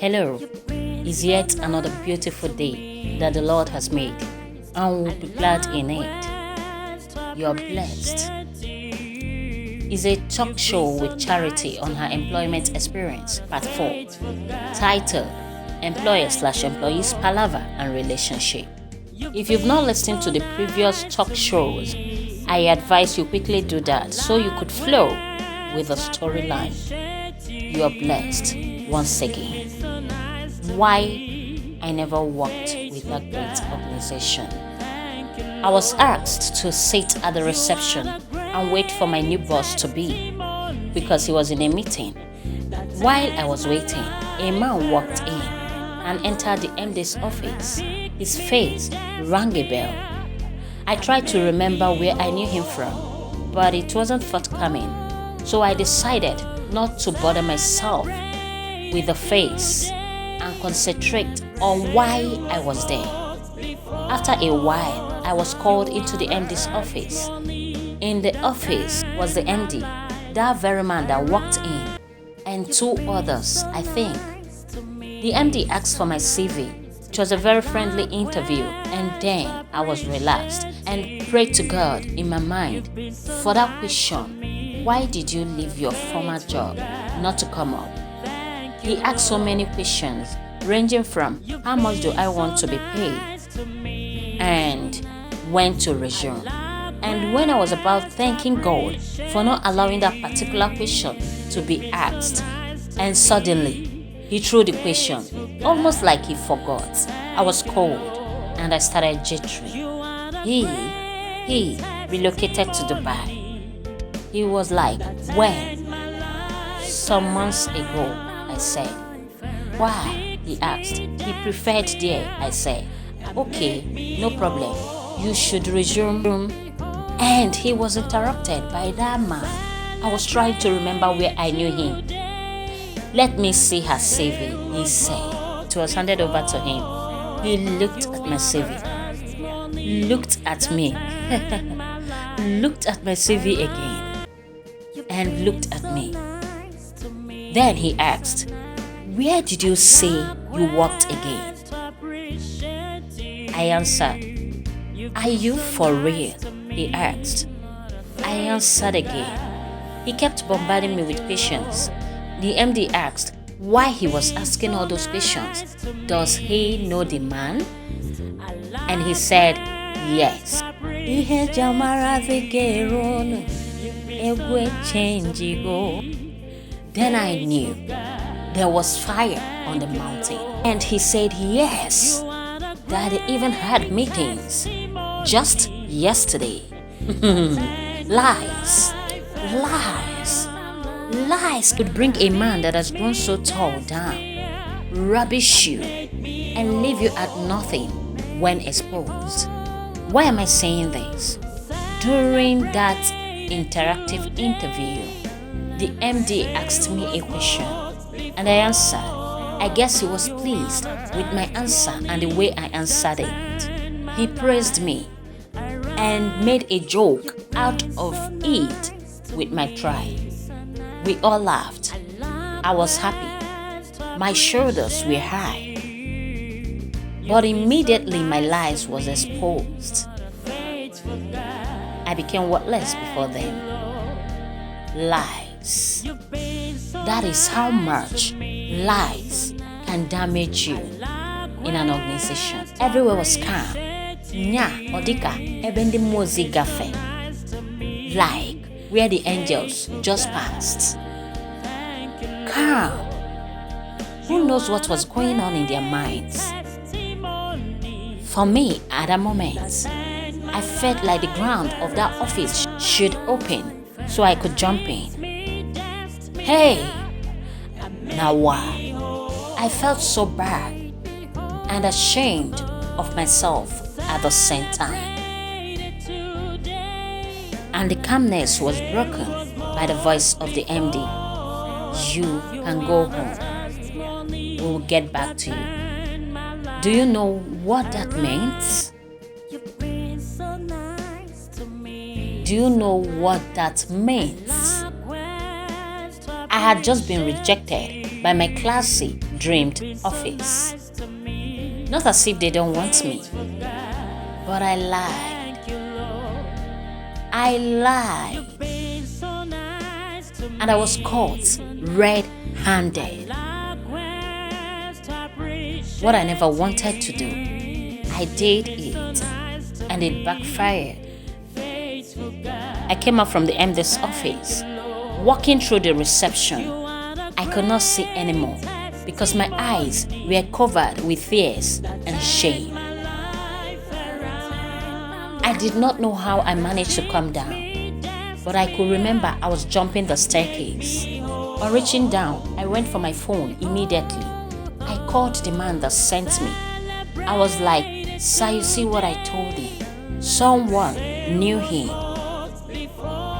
Hello, is yet another beautiful day that the Lord has made, and we'll be glad in it. You are blessed. Is a talk show with Charity on her employment experience, part 4, titled Employer/Employees Palaver and Relationship. If you've not listened to the previous talk shows, I advise you quickly do that so you could flow with the storyline. You are blessed once again. Why I never worked with that great organization. I was asked to sit at the reception and wait for my new boss to be because he was in a meeting. While I was waiting, a man walked in and entered the MD's office. His face rang a bell. I tried to remember where I knew him from, but it wasn't forthcoming, so I decided not to bother myself with the face and concentrate on why I was there. After a while, I was called into the MD's office. In the office was the MD, that very man that walked in, and 2 others, I think. The MD asked for my CV. It was a very friendly interview, and then I was relaxed and prayed to God in my mind for that question: why did you leave your former job not to come up? He asked so many questions, ranging from how much do I want to be paid and when to resume. And when I was about thanking God for not allowing that particular question to be asked, and suddenly he threw the question, almost like he forgot. I was cold and I started jittering. He relocated to Dubai. He was like, when? Some months ago, I said. Why? He asked. He preferred there, I said. Okay, no problem. You should resume. And he was interrupted by that man. I was trying to remember where I knew him. Let me see her CV, he said. It was handed over to him. He looked at my CV. Looked at me. Looked at my CV again. And looked at me. Then he asked, where did you say you worked again? I answered, are you for real? He asked. I answered again. He kept bombarding me with questions. The MD asked why he was asking all those questions. Does he know the man? And he said, yes. Then I knew there was fire on the mountain. And he said, yes, that he even had meetings just yesterday. Lies. Lies could bring a man that has grown so tall down, rubbish you, and leave you at nothing when exposed. Why am I saying this? During that interactive interview, the MD asked me a question, and I answered. I guess he was pleased with my answer and the way I answered it. He praised me and made a joke out of it with my try. We all laughed. I was happy. My shoulders were high. But immediately my lies was exposed. I became worthless before them. Lies. That is how much lies can damage you in an organization. Everywhere was calm. Nya odika ebendi mozi gafe. Like where the angels just passed. Calm. Who knows what was going on in their minds? For me, at that moment, I felt like the ground of that office should open so I could jump in. Hey! Now why? I felt so bad and ashamed of myself at the same time. And the calmness was broken by the voice of the MD. You can go home. We will get back to you. Do you know what that means? Do you know what that means? I had just been rejected by my classy, dreamed office. Not as if they don't want me, but I lied. I lied. And I was caught red-handed. What I never wanted to do, I did it, and it backfired. I came out from the MD's office. Walking through the reception, I could not see anymore because my eyes were covered with tears and shame. I did not know how I managed to come down, but I could remember I was jumping the staircase. On reaching down, I went for my phone immediately. I called the man that sent me. I was like, "Sir, you see what I told you? Someone knew him."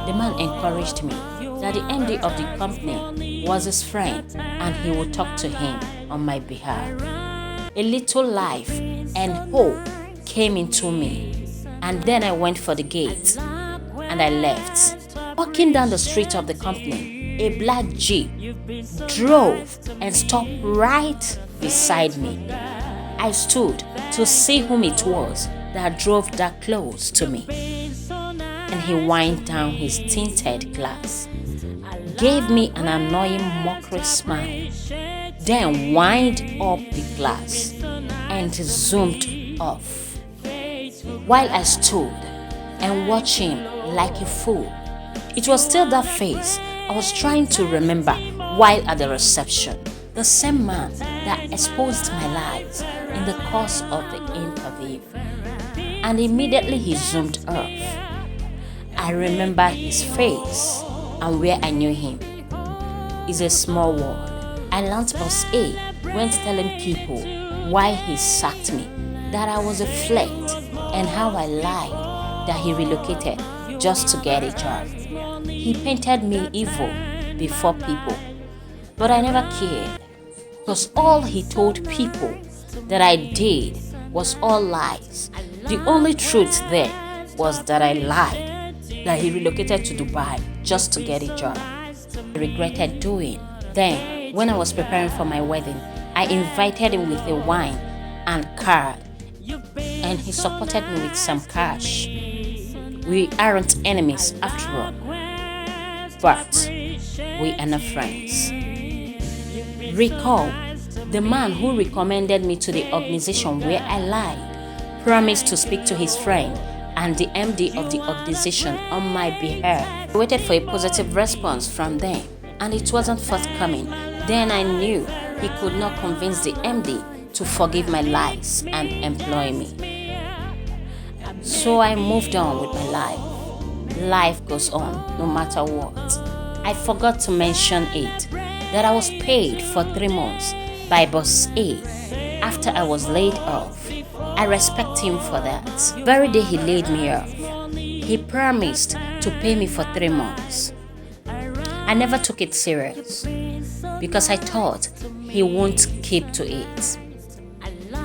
The man encouraged me that the MD of the company was his friend and he would talk to him on my behalf. A little life and hope came into me, and then I went for the gate and I left. Walking down the street of the company, a black Jeep drove and stopped right beside me. I stood to see whom it was that drove that close to me, and he wound down his tinted glass, gave me an annoying mockery smile, then wound up the glass and zoomed off. While I stood and watched him like a fool, it was still that face I was trying to remember while at the reception, the same man that exposed my lies in the course of the interview. And immediately he zoomed off. I remember his face and where I knew him. It's a small world. I learned boss A went telling people why he sacked me, that I was a flirt, and how I lied that he relocated just to get a job. He painted me evil before people, but I never cared, because all he told people that I did was all lies. The only truth there was that I lied, that he relocated to Dubai just to get a job. I regretted doing. Then, when I was preparing for my wedding, I invited him with a wine and card, and he supported me with some cash. We aren't enemies after all, but we are not friends. Recall, the man who recommended me to the organization where I lied promised to speak to his friend and the MD of the organization on my behalf. I waited for a positive response from them, and it wasn't forthcoming. Then I knew he could not convince the MD to forgive my lies and employ me. So I moved on with my life. Life goes on no matter what. I forgot to mention it, that I was paid for 3 months by boss A after I was laid off. I respect him for that. The very day he laid me off, he promised to pay me for 3 months. I never took it serious because I thought he won't keep to it.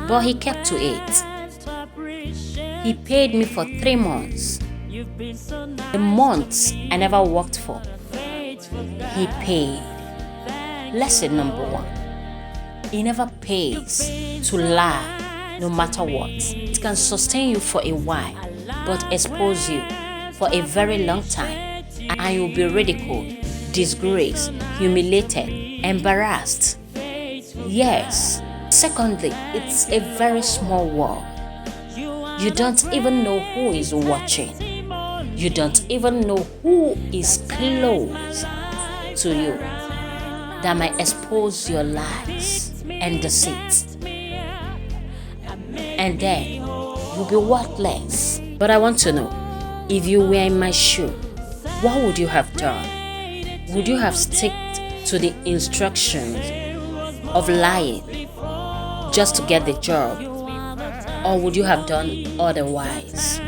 But he kept to it. He paid me for 3 months. The months I never worked for, he paid. Lesson number 1. He never pays to lie no matter what. It can sustain you for a while, but expose you for a very long time, and you'll be ridiculed, disgraced, humiliated, embarrassed. Yes. Secondly, it's a very small world. You don't even know who is watching. You don't even know who is close to you that might expose your lies and deceit. And then you'll be worthless. But I want to know, if you were in my shoe, what would you have done? Would you have stuck to the instructions of lying just to get the job? Or would you have done otherwise?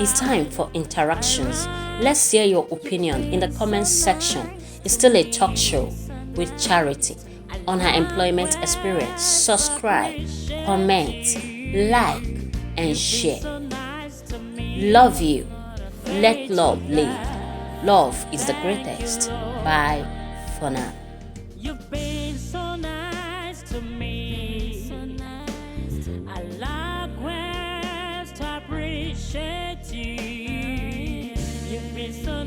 It's time for interactions. Let's hear your opinion in the comments section. It's still a talk show with Charity on her employment experience. Subscribe, comment, like, and share. Love you. Let love lead. Love is the greatest. Bye for now. is so